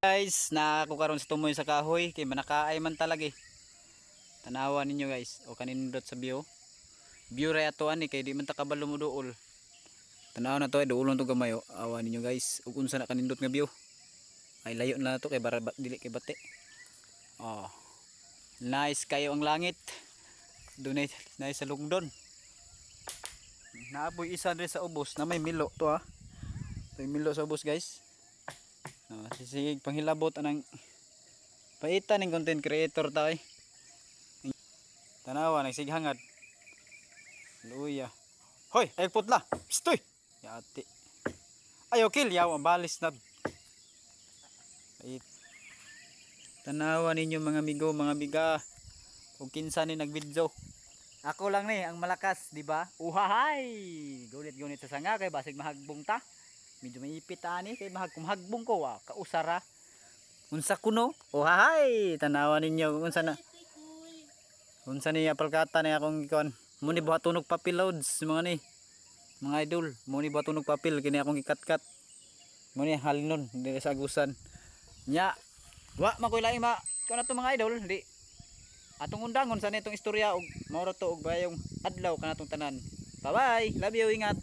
Guys, na ako karon sa tumoy sa kahoy kay manakaay man talaga eh. Tanawa ninyo guys o kanindot sa view. View ra ato ani kay di man ta kabalo mo duol. Tanaw na to ay duolon to gamay o. Awa ninyo guys ug unsa na kanindot nga view. Ay layo na to kay bara dili kay bate. Oh. Nice kayo ang langit. Dunay nice sa lugdon. Naaboy isa diri sa ubos na may milo to ha. May milo sa ubos guys. Sisig panghilabot anang paitan ng content creator tayo. Tanawa nagsighangad. Luya. Hoy, ay putla. Stoy. Yati. Ayo kill yaw ang balis na. Pait. Tanawa ninyo mga amigo, mga biga. Kung kinsa ni nagvideo. Ako lang ni ang malakas, di ba? Uhahay. Gunit-gunit sa sanga kay basig mahagbong ta. Medyo maipit ani kay mahagbong ko kausara. Unsa kuno? Uhahay. Tanawa ninyo unsa na. Unsa ni apalkata ni akong ikon. Muni buhat tunog papel loads mga ni. Mga idol, muni buhat tunog papel kini akong ikatkat. Muni halinon dili sa agusan. Nya. Wa makoy laing ma kana to mga idol, di. Atong undangon sa nitong istorya og mao ra to og bayong adlaw kanatong tanan. Bye bye. Love you, ingat.